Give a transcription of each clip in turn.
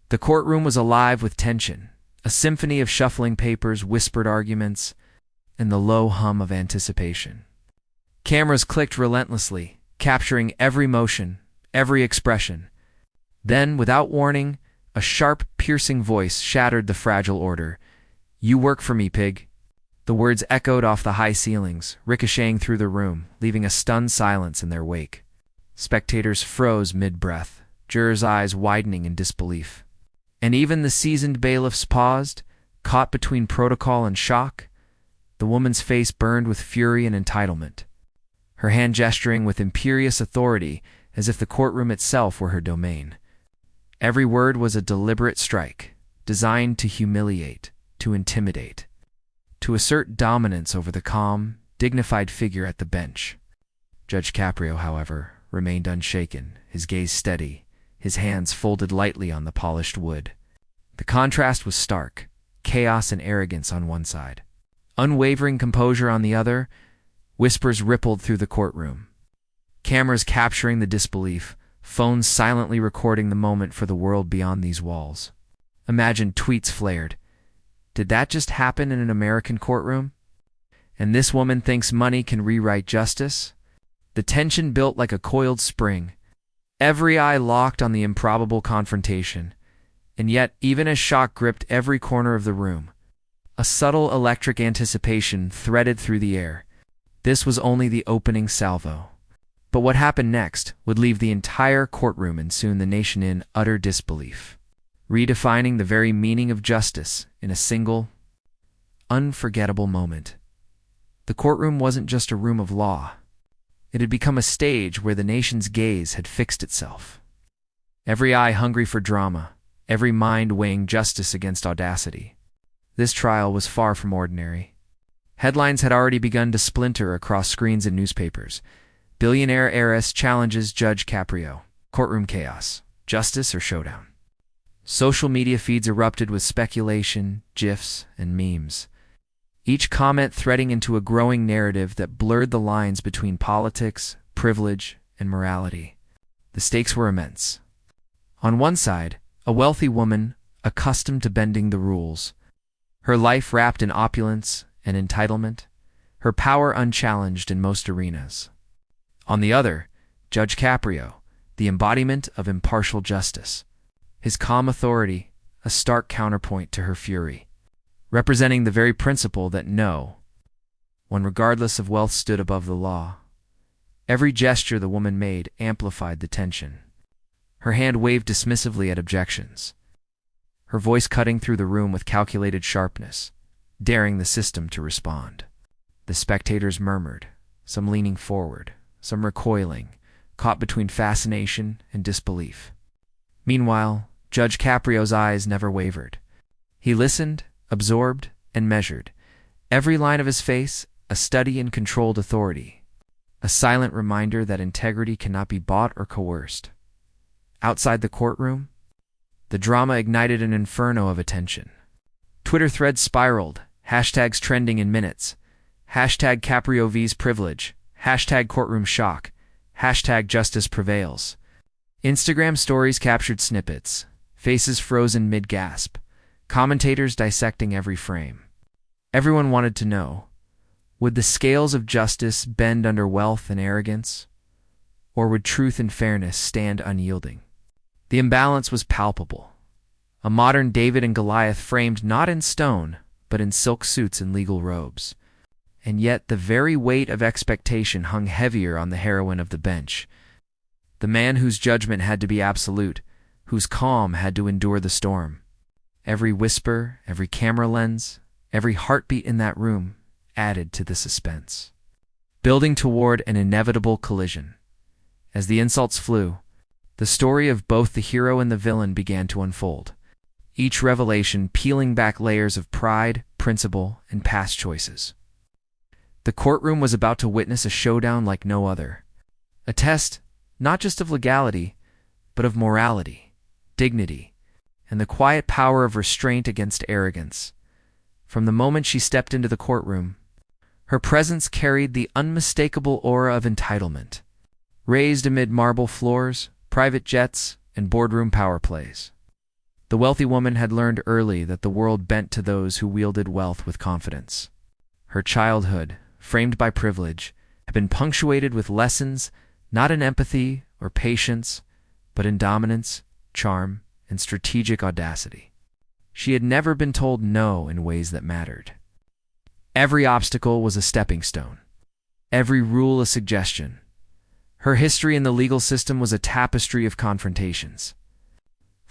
The courtroom was alive with tension, a symphony of shuffling papers, whispered arguments, and the low hum of anticipation. Cameras clicked relentlessly, capturing every motion, every expression. Then, without warning, a sharp, piercing voice shattered the fragile order. "You work for me, pig." The words echoed off the high ceilings, ricocheting through the room, leaving a stunned silence in their wake. Spectators froze mid-breath, jurors' eyes widening in disbelief. And even the seasoned bailiffs paused, caught between protocol and shock. The woman's face burned with fury and entitlement, her hand gesturing with imperious authority as if the courtroom itself were her domain. Every word was a deliberate strike, designed to humiliate, to intimidate, to assert dominance over the calm, dignified figure at the bench. Judge Caprio, however, remained unshaken, his gaze steady, his hands folded lightly on the polished wood. The contrast was stark, chaos and arrogance on one side, unwavering composure on the other. Whispers rippled through the courtroom, cameras capturing the disbelief, phones silently recording the moment for the world beyond these walls. Imagined tweets flared. Did that just happen in an American courtroom? And this woman thinks money can rewrite justice? The tension built like a coiled spring, every eye locked on the improbable confrontation. And yet, even as shock gripped every corner of the room, a subtle electric anticipation threaded through the air. This was only the opening salvo. But what happened next would leave the entire courtroom and soon the nation in utter disbelief, redefining the very meaning of justice in a single, unforgettable moment. The courtroom wasn't just a room of law. It had become a stage where the nation's gaze had fixed itself. Every eye hungry for drama, every mind weighing justice against audacity. This trial was far from ordinary. Headlines had already begun to splinter across screens and newspapers. Billionaire heiress challenges Judge Caprio. Courtroom chaos. Justice or showdown? Social media feeds erupted with speculation, GIFs, and memes, each comment threading into a growing narrative that blurred the lines between politics, privilege, and morality. The stakes were immense. On one side, a wealthy woman accustomed to bending the rules, her life wrapped in opulence and entitlement, her power unchallenged in most arenas. On the other, Judge Caprio, the embodiment of impartial justice, his calm authority a stark counterpoint to her fury, representing the very principle that no one, regardless of wealth, stood above the law. Every gesture the woman made amplified the tension. Her hand waved dismissively at objections, her voice cutting through the room with calculated sharpness, daring the system to respond. The spectators murmured, some leaning forward, some recoiling, caught between fascination and disbelief. Meanwhile, Judge Caprio's eyes never wavered. He listened, absorbed, and measured, every line of his face a study in controlled authority, a silent reminder that integrity cannot be bought or coerced. Outside the courtroom, the drama ignited an inferno of attention. Twitter threads spiraled, hashtags trending in minutes, hashtag Caprio vs privilege, hashtag courtroom shock, hashtag justice prevails. Instagram stories captured snippets, faces frozen mid-gasp, commentators dissecting every frame. Everyone wanted to know, would the scales of justice bend under wealth and arrogance, or would truth and fairness stand unyielding? The imbalance was palpable. A modern David and Goliath framed not in stone, but in silk suits and legal robes. And yet the very weight of expectation hung heavier on the heroine of the bench, the man whose judgment had to be absolute, whose calm had to endure the storm. Every whisper, every camera lens, every heartbeat in that room added to the suspense, building toward an inevitable collision. As the insults flew, the story of both the hero and the villain began to unfold, each revelation peeling back layers of pride, principle, and past choices. The courtroom was about to witness a showdown like no other, a test not just of legality, but of morality, dignity, and the quiet power of restraint against arrogance. From the moment she stepped into the courtroom, her presence carried the unmistakable aura of entitlement, raised amid marble floors, private jets, and boardroom power plays. The wealthy woman had learned early that the world bent to those who wielded wealth with confidence. Her childhood, framed by privilege, had been punctuated with lessons not in empathy or patience, but in dominance, charm, and strategic audacity. She had never been told no in ways that mattered. Every obstacle was a stepping stone, every rule a suggestion. Her history in the legal system was a tapestry of confrontations.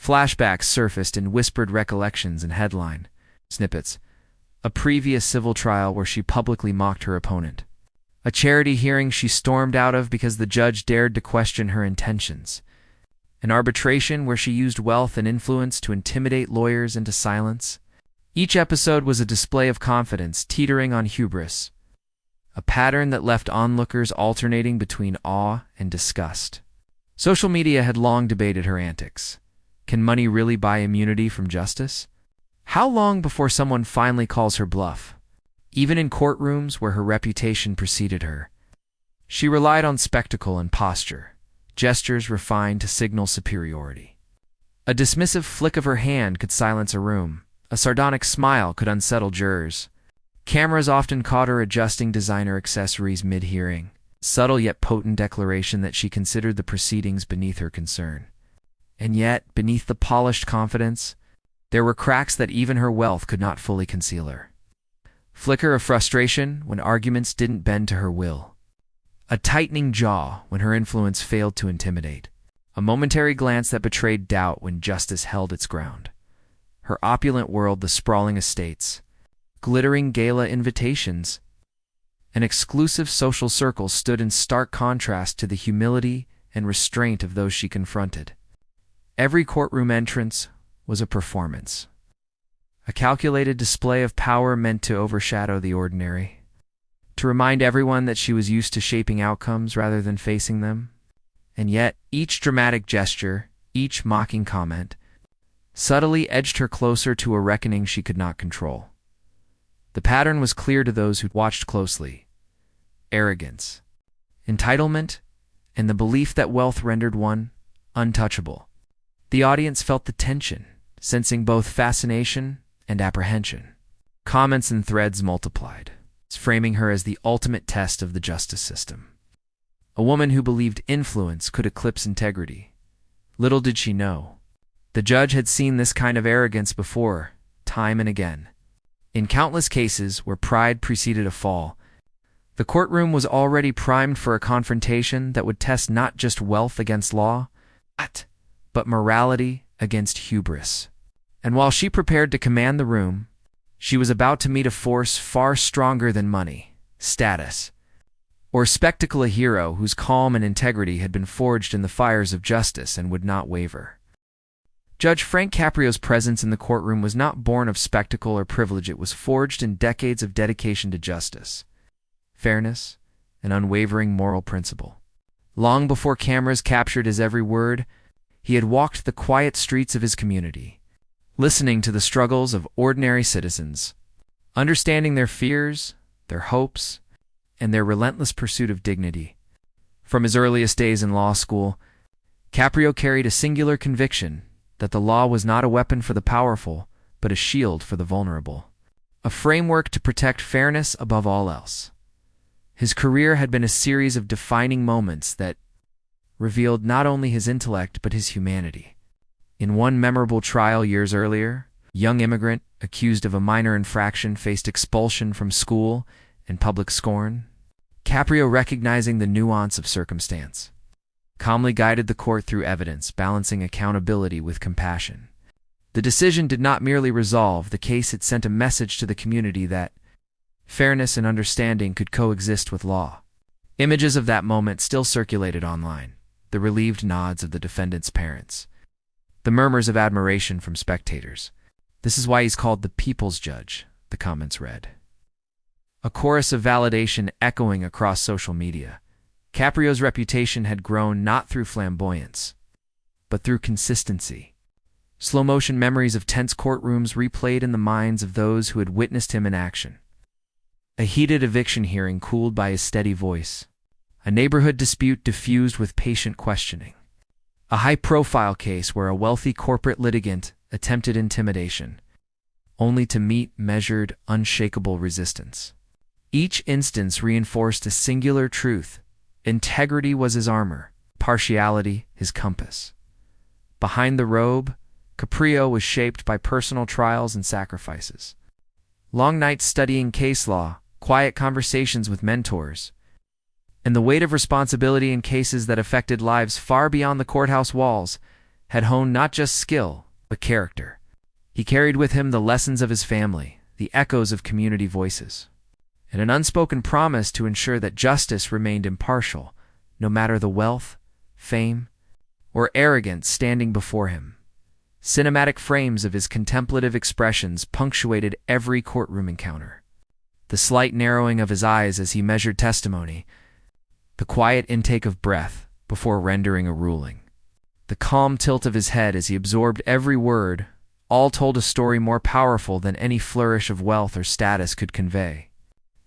Flashbacks surfaced in whispered recollections and headline snippets. A previous civil trial where she publicly mocked her opponent. A charity hearing she stormed out of because the judge dared to question her intentions. An arbitration where she used wealth and influence to intimidate lawyers into silence. Each episode was a display of confidence teetering on hubris, a pattern that left onlookers alternating between awe and disgust. Social media had long debated her antics. Can money really buy immunity from justice? How long before someone finally calls her bluff? Even in courtrooms where her reputation preceded her, she relied on spectacle and posture, gestures refined to signal superiority. A dismissive flick of her hand could silence a room. A sardonic smile could unsettle jurors. Cameras often caught her adjusting designer accessories mid-hearing, subtle yet potent declaration that she considered the proceedings beneath her concern. And yet, beneath the polished confidence, there were cracks that even her wealth could not fully conceal her. Flicker of frustration when arguments didn't bend to her will. A tightening jaw when her influence failed to intimidate. A momentary glance that betrayed doubt when justice held its ground. Her opulent world, the sprawling estates, glittering gala invitations, and exclusive social circles stood in stark contrast to the humility and restraint of those she confronted. Every courtroom entrance was a performance, a calculated display of power meant to overshadow the ordinary, to remind everyone that she was used to shaping outcomes rather than facing them. And yet, each dramatic gesture, each mocking comment, subtly edged her closer to a reckoning she could not control. The pattern was clear to those who watched closely. Arrogance, entitlement, and the belief that wealth rendered one untouchable. The audience felt the tension, sensing both fascination and apprehension. Comments and threads multiplied, framing her as the ultimate test of the justice system. A woman who believed influence could eclipse integrity. Little did she know, the judge had seen this kind of arrogance before, time and again. In countless cases where pride preceded a fall, the courtroom was already primed for a confrontation that would test not just wealth against law, but morality against hubris. And while she prepared to command the room, she was about to meet a force far stronger than money, status, or spectacle, a hero whose calm and integrity had been forged in the fires of justice and would not waver. Judge Frank Caprio's presence in the courtroom was not born of spectacle or privilege. It was forged in decades of dedication to justice, fairness, and unwavering moral principle. Long before cameras captured his every word, he had walked the quiet streets of his community, listening to the struggles of ordinary citizens, understanding their fears, their hopes, and their relentless pursuit of dignity. From his earliest days in law school, Caprio carried a singular conviction that the law was not a weapon for the powerful, but a shield for the vulnerable, a framework to protect fairness above all else. His career had been a series of defining moments that revealed not only his intellect but his humanity. In one memorable trial years earlier, a young immigrant accused of a minor infraction faced expulsion from school and public scorn. Caprio, recognizing the nuance of circumstance, calmly guided the court through evidence, balancing accountability with compassion. The decision did not merely resolve the case, it sent a message to the community that fairness and understanding could coexist with law. Images of that moment still circulated online, the relieved nods of the defendant's parents, the murmurs of admiration from spectators. "This is why he's called the people's judge," the comments read. A chorus of validation echoing across social media. Caprio's reputation had grown not through flamboyance, but through consistency. Slow-motion memories of tense courtrooms replayed in the minds of those who had witnessed him in action. A heated eviction hearing cooled by his steady voice. A neighborhood dispute diffused with patient questioning. A high-profile case where a wealthy corporate litigant attempted intimidation, only to meet measured, unshakable resistance. Each instance reinforced a singular truth: integrity was his armor, partiality his compass. Behind the robe, Caprio was shaped by personal trials and sacrifices. Long nights studying case law, quiet conversations with mentors, and the weight of responsibility in cases that affected lives far beyond the courthouse walls had honed not just skill, but character. He carried with him the lessons of his family, the echoes of community voices, and an unspoken promise to ensure that justice remained impartial, no matter the wealth, fame, or arrogance standing before him. Cinematic frames of his contemplative expressions punctuated every courtroom encounter. The slight narrowing of his eyes as he measured testimony, the quiet intake of breath before rendering a ruling, the calm tilt of his head as he absorbed every word, all told a story more powerful than any flourish of wealth or status could convey.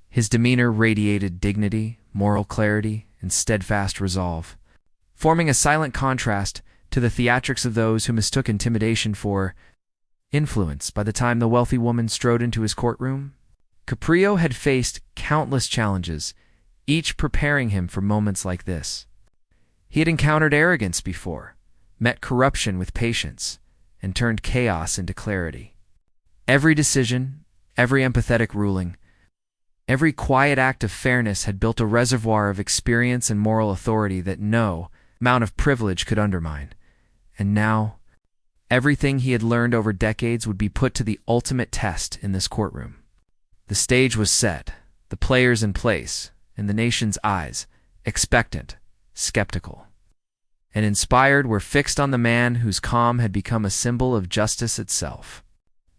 His demeanor radiated dignity, moral clarity, and steadfast resolve, forming a silent contrast to the theatrics of those who mistook intimidation for influence. By the time the wealthy woman strode into his courtroom, Caprio had faced countless challenges, each preparing him for moments like this. He had encountered arrogance before, met corruption with patience, and turned chaos into clarity. Every decision, every empathetic ruling, every quiet act of fairness had built a reservoir of experience and moral authority that no amount of privilege could undermine. And now, everything he had learned over decades would be put to the ultimate test in this courtroom. The stage was set, the players in place, and the nation's eyes, expectant, skeptical, and inspired, were fixed on the man whose calm had become a symbol of justice itself.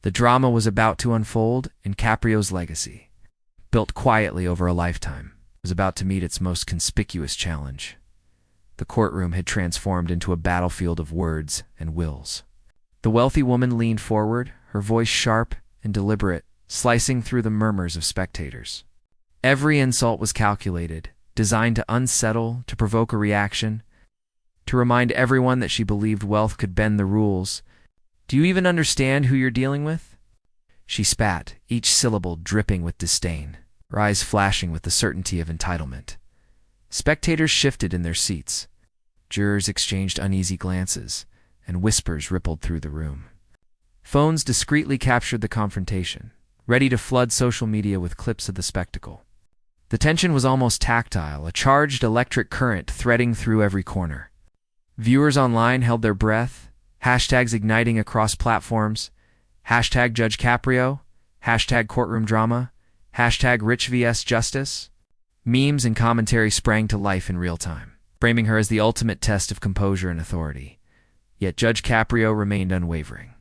The drama was about to unfold, and Caprio's legacy, built quietly over a lifetime, was about to meet its most conspicuous challenge. The courtroom had transformed into a battlefield of words and wills. The wealthy woman leaned forward, her voice sharp and deliberate, slicing through the murmurs of spectators. Every insult was calculated, designed to unsettle, to provoke a reaction, to remind everyone that she believed wealth could bend the rules. "Do you even understand who you're dealing with?" She spat, each syllable dripping with disdain, her eyes flashing with the certainty of entitlement. Spectators shifted in their seats. Jurors exchanged uneasy glances, and whispers rippled through the room. Phones discreetly captured the confrontation, ready to flood social media with clips of the spectacle. The tension was almost tactile, a charged electric current threading through every corner. Viewers online held their breath, hashtags igniting across platforms, hashtag Judge Caprio, hashtag courtroom drama, hashtag rich vs justice. Memes and commentary sprang to life in real time, framing her as the ultimate test of composure and authority. Yet Judge Caprio remained unwavering.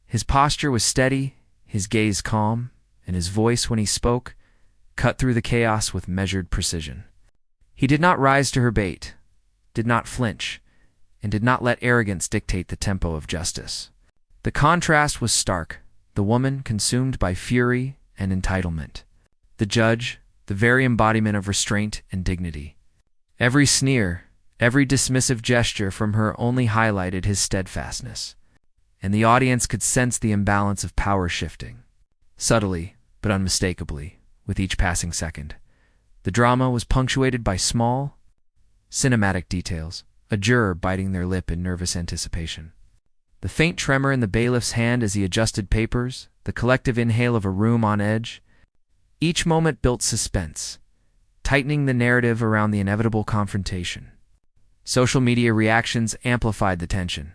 His posture was steady, his gaze calm, and his voice, when he spoke, cut through the chaos with measured precision. He did not rise to her bait, did not flinch, and did not let arrogance dictate the tempo of justice. The contrast was stark, the woman consumed by fury and entitlement, the judge the very embodiment of restraint and dignity. Every sneer, every dismissive gesture from her only highlighted his steadfastness, and the audience could sense the imbalance of power shifting, subtly but unmistakably, with each passing second. The drama was punctuated by small, cinematic details, a juror biting their lip in nervous anticipation, the faint tremor in the bailiff's hand as he adjusted papers, the collective inhale of a room on edge. Each moment built suspense, tightening the narrative around the inevitable confrontation. Social media reactions amplified the tension,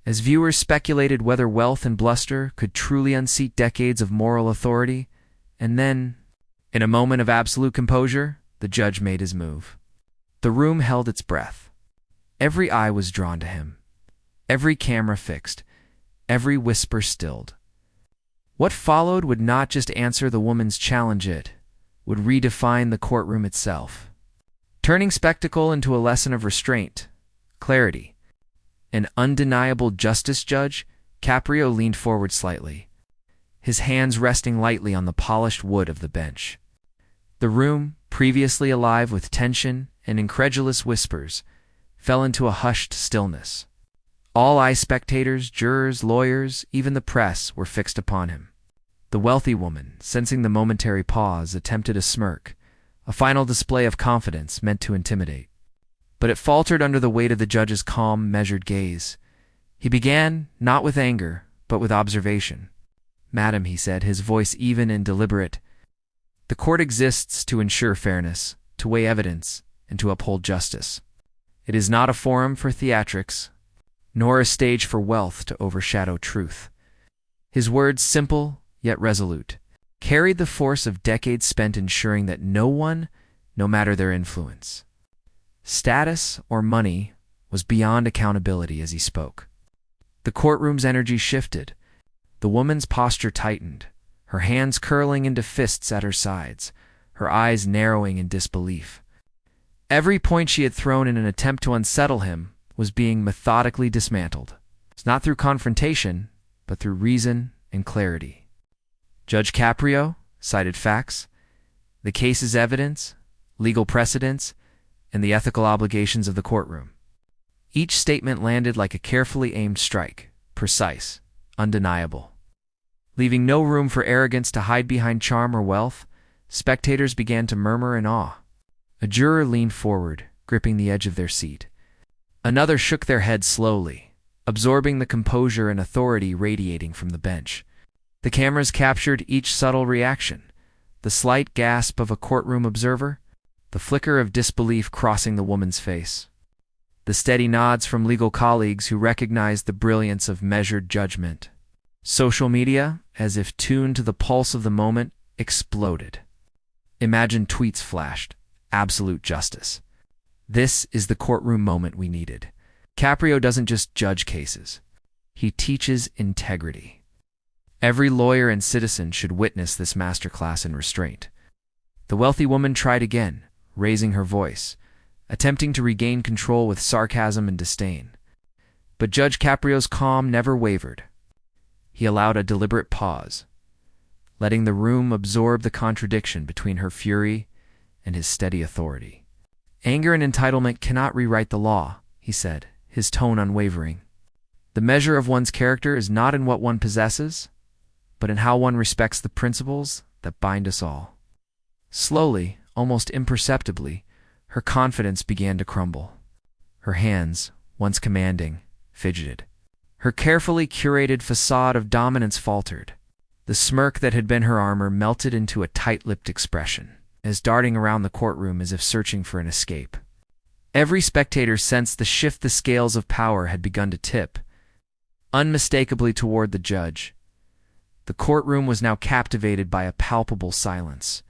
as viewers speculated whether wealth and bluster could truly unseat decades of moral authority. And then, in a moment of absolute composure, the judge made his move. The room held its breath. Every eye was drawn to him, every camera fixed, every whisper stilled. What followed would not just answer the woman's challenge, it would redefine the courtroom itself, turning spectacle into a lesson of restraint, clarity. An undeniable justice. Judge Caprio leaned forward slightly, his hands resting lightly on the polished wood of the bench. The room, previously alive with tension and incredulous whispers, fell into a hushed stillness. All eyes, spectators, jurors, lawyers, even the press, were fixed upon him. The wealthy woman, sensing the momentary pause, attempted a smirk, a final display of confidence meant to intimidate. But it faltered under the weight of the judge's calm, measured gaze. He began, not with anger, but with observation. "Madam," he said, his voice even and deliberate, "the court exists to ensure fairness, to weigh evidence, and to uphold justice. It is not a forum for theatrics, nor a stage for wealth to overshadow truth." His words, simple yet resolute, carried the force of decades spent ensuring that no one, no matter their influence, status, or money, was beyond accountability as he spoke. The courtroom's energy shifted. The woman's posture tightened, her hands curling into fists at her sides, her eyes narrowing in disbelief. Every point she had thrown in an attempt to unsettle him was being methodically dismantled. It's not through confrontation, but through reason and clarity. Judge Caprio cited facts, the case's evidence, legal precedents, and the ethical obligations of the courtroom. Each statement landed like a carefully aimed strike, precise, undeniable. Leaving no room for arrogance to hide behind charm or wealth, spectators began to murmur in awe. A juror leaned forward, gripping the edge of their seat. Another shook their head slowly, absorbing the composure and authority radiating from the bench. The cameras captured each subtle reaction, the slight gasp of a courtroom observer, the flicker of disbelief crossing the woman's face, the steady nods from legal colleagues who recognized the brilliance of measured judgment. Social media, as if tuned to the pulse of the moment, exploded. Imagined tweets flashed. Absolute justice. This is the courtroom moment we needed. Caprio doesn't just judge cases. He teaches integrity. Every lawyer and citizen should witness this masterclass in restraint. The wealthy woman tried again, raising her voice, attempting to regain control with sarcasm and disdain. But Judge Caprio's calm never wavered. He allowed a deliberate pause, letting the room absorb the contradiction between her fury and his steady authority. "Anger and entitlement cannot rewrite the law," he said, his tone unwavering. "The measure of one's character is not in what one possesses, but in how one respects the principles that bind us all." Slowly, almost imperceptibly, her confidence began to crumble. Her hands, once commanding, fidgeted. Her carefully curated facade of dominance faltered. The smirk that had been her armor melted into a tight-lipped expression, as darting around the courtroom as if searching for an escape. Every spectator sensed the shift the scales of power had begun to tip, unmistakably toward the judge. The courtroom was now captivated by a palpable silence.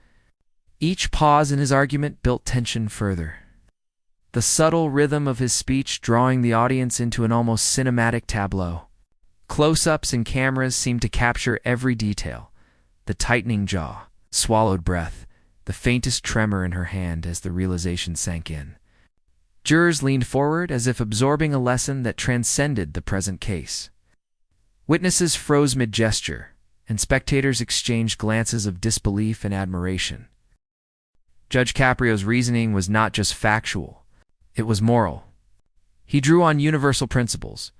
Each pause in his argument built tension further, the subtle rhythm of his speech drawing the audience into an almost cinematic tableau. Close-ups and cameras seemed to capture every detail, the tightening jaw, swallowed breath, the faintest tremor in her hand as the realization sank in. Jurors leaned forward as if absorbing a lesson that transcended the present case. Witnesses froze mid-gesture, and spectators exchanged glances of disbelief and admiration. Judge Caprio's reasoning was not just factual, it was moral. He drew on universal principles: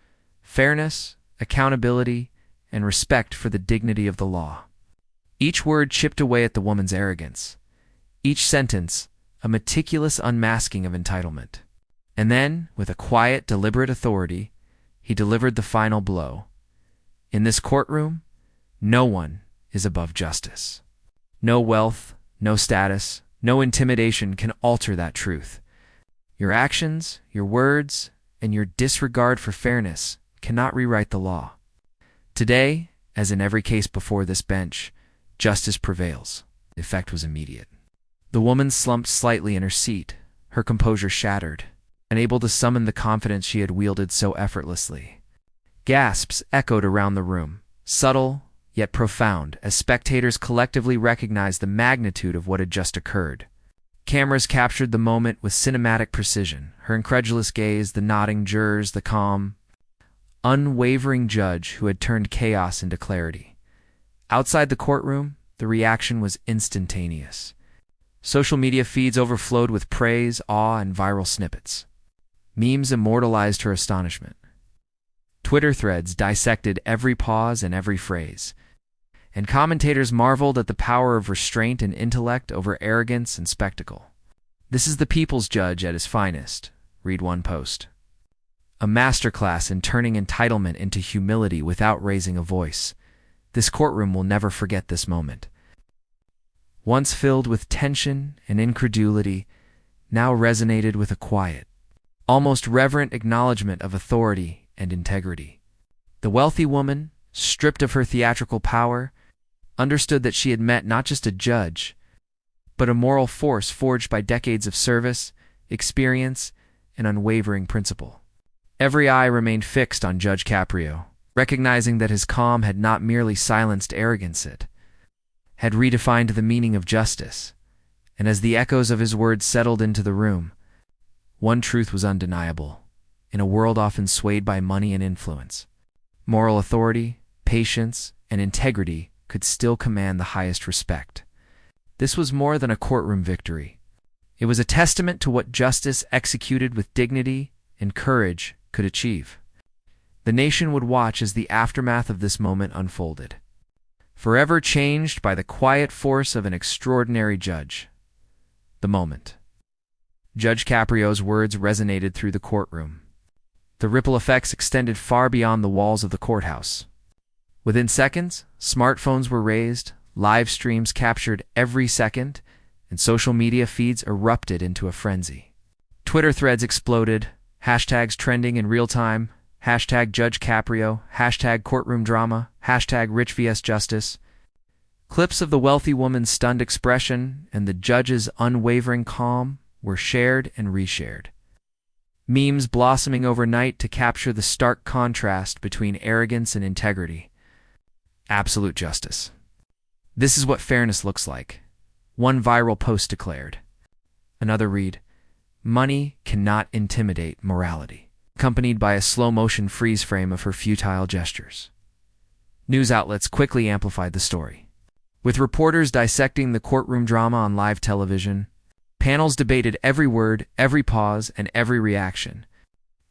fairness, accountability, and respect for the dignity of the law. Each word chipped away at the woman's arrogance. Each sentence, a meticulous unmasking of entitlement. And then, with a quiet, deliberate authority, he delivered the final blow. In this courtroom, no one is above justice. No wealth, no status, no intimidation can alter that truth. Your actions, your words, and your disregard for fairness cannot rewrite the law. Today, as in every case before this bench, justice prevails. The effect was immediate. The woman slumped slightly in her seat, her composure shattered, unable to summon the confidence she had wielded so effortlessly. Gasps echoed around the room, subtle yet profound, as spectators collectively recognized the magnitude of what had just occurred. Cameras captured the moment with cinematic precision, her incredulous gaze, the nodding jurors, the calm, unwavering judge who had turned chaos into clarity. Outside the courtroom, the reaction was instantaneous. Social media feeds overflowed with praise, awe, and viral snippets. Memes immortalized her astonishment. Twitter threads dissected every pause and every phrase, and commentators marveled at the power of restraint and intellect over arrogance and spectacle. "This is the people's judge at his finest," read one post. "A masterclass in turning entitlement into humility without raising a voice. This courtroom will never forget this moment." Once filled with tension and incredulity, now resonated with a quiet, almost reverent acknowledgement of authority and integrity. The wealthy woman, stripped of her theatrical power, understood that she had met not just a judge, but a moral force forged by decades of service, experience, and unwavering principle. Every eye remained fixed on Judge Caprio, recognizing that his calm had not merely silenced arrogance, it had redefined the meaning of justice. And as the echoes of his words settled into the room, one truth was undeniable. In a world often swayed by money and influence, moral authority, patience, and integrity could still command the highest respect. This was more than a courtroom victory. It was a testament to what justice executed with dignity and courage could achieve. The nation would watch as the aftermath of this moment unfolded, forever changed by the quiet force of an extraordinary judge. The moment. Judge Caprio's words resonated through the courtroom. The ripple effects extended far beyond the walls of the courthouse. Within seconds, smartphones were raised, live streams captured every second, and social media feeds erupted into a frenzy. Twitter threads exploded, hashtags trending in real time, hashtag Judge Caprio, hashtag courtroom drama, hashtag rich vs justice. Clips of the wealthy woman's stunned expression and the judge's unwavering calm were shared and reshared. Memes blossoming overnight to capture the stark contrast between arrogance and integrity. Absolute justice. "This is what fairness looks like," one viral post declared. Another read, "Money cannot intimidate morality," accompanied by a slow-motion freeze frame of her futile gestures. News outlets quickly amplified the story, with reporters dissecting the courtroom drama on live television. Panels debated every word, every pause, and every reaction.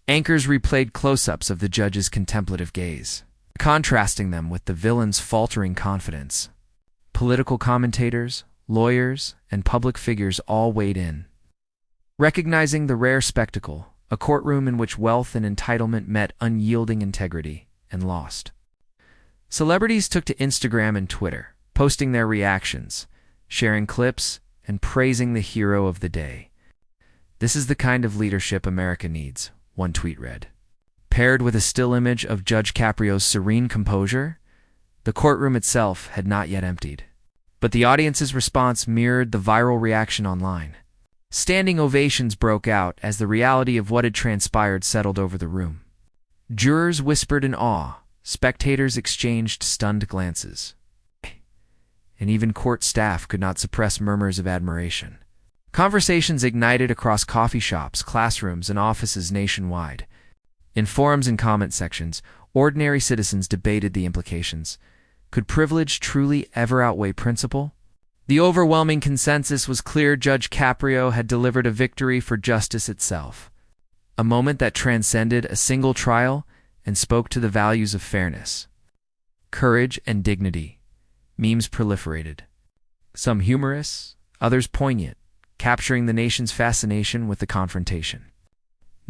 Anchors replayed close-ups of the judge's contemplative gaze, contrasting them with the villain's faltering confidence. Political commentators, lawyers, and public figures all weighed in, recognizing the rare spectacle, a courtroom in which wealth and entitlement met unyielding integrity and lost. Celebrities took to Instagram and Twitter, posting their reactions, sharing clips, and praising the hero of the day. "This is the kind of leadership America needs," one tweet read. Paired with a still image of Judge Caprio's serene composure, the courtroom itself had not yet emptied. But the audience's response mirrored the viral reaction online. Standing ovations broke out as the reality of what had transpired settled over the room. Jurors whispered in awe, spectators exchanged stunned glances, and even court staff could not suppress murmurs of admiration. Conversations ignited across coffee shops, classrooms, and offices nationwide. In forums and comment sections, ordinary citizens debated the implications. Could privilege truly ever outweigh principle? The overwhelming consensus was clear: Judge Caprio had delivered a victory for justice itself, a moment that transcended a single trial and spoke to the values of fairness, courage, and dignity. Memes proliferated, some humorous, others poignant, capturing the nation's fascination with the confrontation.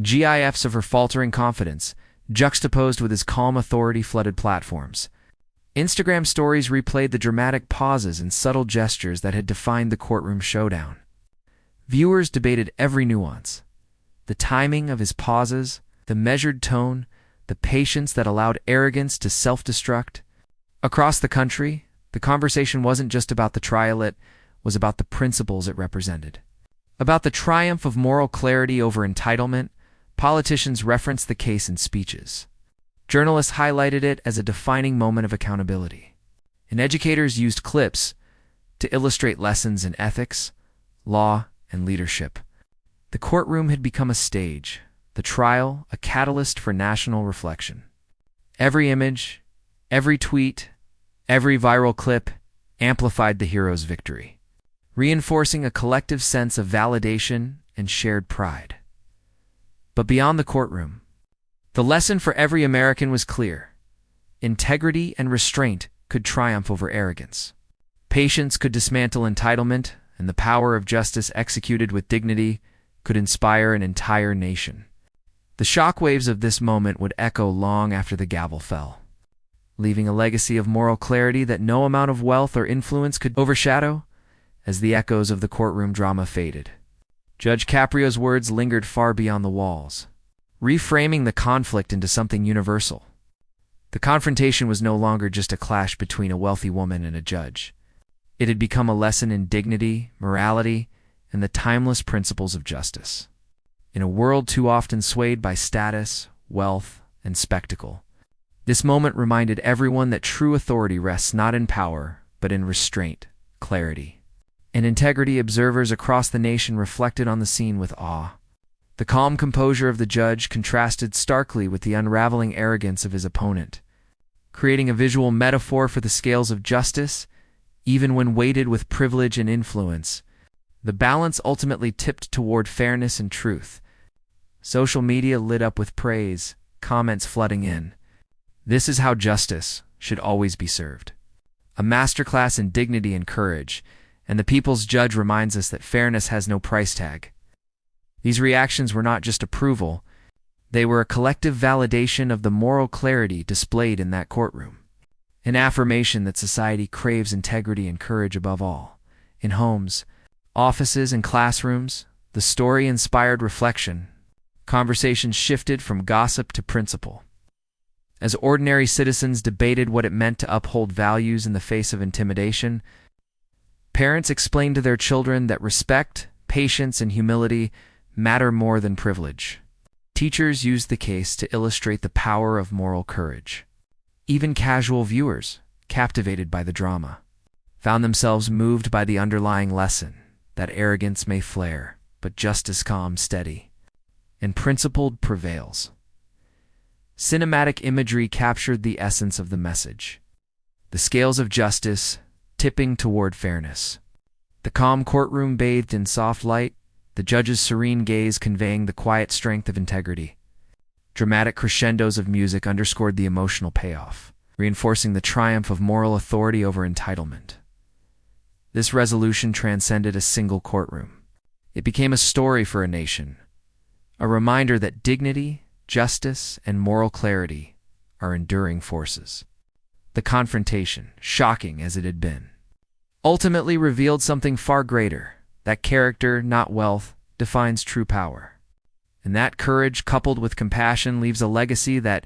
GIFs of her faltering confidence, juxtaposed with his calm authority, flooded platforms. Instagram stories replayed the dramatic pauses and subtle gestures that had defined the courtroom showdown. Viewers debated every nuance, the timing of his pauses, the measured tone, the patience that allowed arrogance to self-destruct. Across the country, the conversation wasn't just about the trial, it was about the principles it represented. About the triumph of moral clarity over entitlement, politicians referenced the case in speeches. Journalists highlighted it as a defining moment of accountability. And educators used clips to illustrate lessons in ethics, law, and leadership. The courtroom had become a stage, the trial a catalyst for national reflection. Every image, every tweet, every viral clip amplified the hero's victory, reinforcing a collective sense of validation and shared pride. But beyond the courtroom, The lesson for every American was clear. Integrity and restraint could triumph over arrogance. Patience could dismantle entitlement, and the power of justice executed with dignity could inspire an entire nation. The shockwaves of this moment would echo long after the gavel fell, leaving a legacy of moral clarity that no amount of wealth or influence could overshadow. As the echoes of the courtroom drama faded, Judge Caprio's words lingered far beyond the walls, reframing the conflict into something universal. The confrontation was no longer just a clash between a wealthy woman and a judge. It had become a lesson in dignity, morality, and the timeless principles of justice. In a world too often swayed by status, wealth, and spectacle, this moment reminded everyone that true authority rests not in power, but in restraint, clarity, and integrity. Observers across the nation reflected on the scene with awe. The calm composure of the judge contrasted starkly with the unraveling arrogance of his opponent, creating a visual metaphor for the scales of justice. Even when weighted with privilege and influence, the balance ultimately tipped toward fairness and truth. Social media lit up with praise, comments flooding in. This is how justice should always be served. A masterclass in dignity and courage, and the people's judge reminds us that fairness has no price tag. These reactions were not just approval, they were a collective validation of the moral clarity displayed in that courtroom. An affirmation that society craves integrity and courage above all. In homes, offices, and classrooms, the story inspired reflection. Conversations shifted from gossip to principle. As ordinary citizens debated what it meant to uphold values in the face of intimidation, parents explained to their children that respect, patience, and humility matter more than privilege. Teachers used the case to illustrate the power of moral courage. Even casual viewers, captivated by the drama, found themselves moved by the underlying lesson that arrogance may flare, but justice calm, steady, and principled prevails. Cinematic imagery captured the essence of the message. The scales of justice tipping toward fairness. The calm courtroom bathed in soft light, the judge's serene gaze conveying the quiet strength of integrity. Dramatic crescendos of music underscored the emotional payoff, reinforcing the triumph of moral authority over entitlement. This resolution transcended a single courtroom. It became a story for a nation, a reminder that dignity, justice, and moral clarity are enduring forces. The confrontation, shocking as it had been, ultimately revealed something far greater, that character, not wealth, defines true power. And that courage, coupled with compassion, leaves a legacy that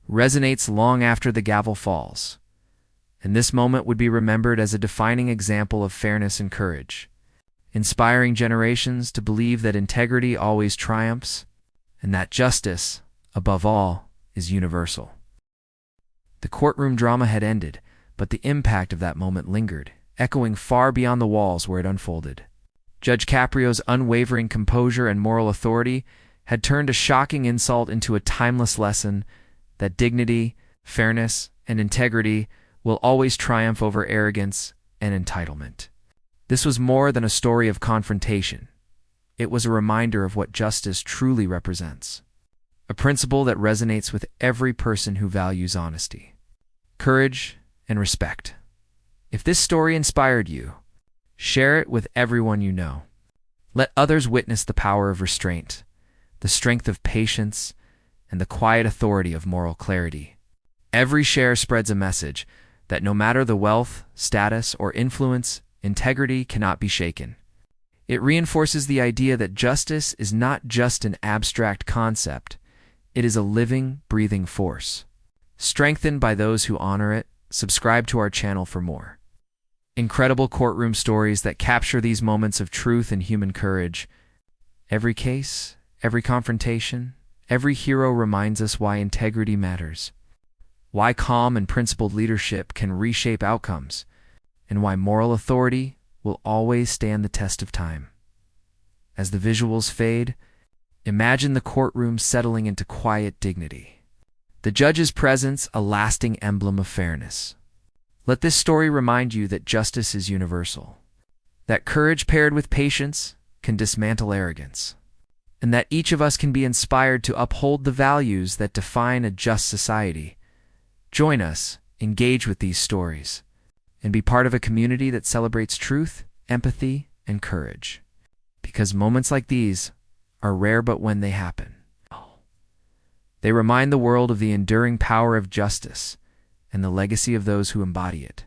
resonates long after the gavel falls. And this moment would be remembered as a defining example of fairness and courage, inspiring generations to believe that integrity always triumphs, and that justice, above all, is universal. The courtroom drama had ended, but the impact of that moment lingered, echoing far beyond the walls where it unfolded. Judge Caprio's unwavering composure and moral authority had turned a shocking insult into a timeless lesson that dignity, fairness, and integrity will always triumph over arrogance and entitlement. This was more than a story of confrontation. It was a reminder of what justice truly represents, a principle that resonates with every person who values honesty, courage, and respect. If this story inspired you, share it with everyone you know. Let others witness the power of restraint, the strength of patience, and the quiet authority of moral clarity. Every share spreads a message that no matter the wealth, status, or influence, integrity cannot be shaken. It reinforces the idea that justice is not just an abstract concept, it is a living, breathing force. Strengthened by those who honor it, subscribe to our channel for more incredible courtroom stories that capture these moments of truth and human courage. Every case, every confrontation, every hero reminds us why integrity matters, why calm and principled leadership can reshape outcomes, and why moral authority will always stand the test of time. As the visuals fade, imagine the courtroom settling into quiet dignity, the judge's presence a lasting emblem of fairness. Let this story remind you that justice is universal, that courage paired with patience can dismantle arrogance, and that each of us can be inspired to uphold the values that define a just society. Join us, engage with these stories, and be part of a community that celebrates truth, empathy, and courage. Because moments like these are rare, but when they happen, they remind the world of the enduring power of justice and the legacy of those who embody it.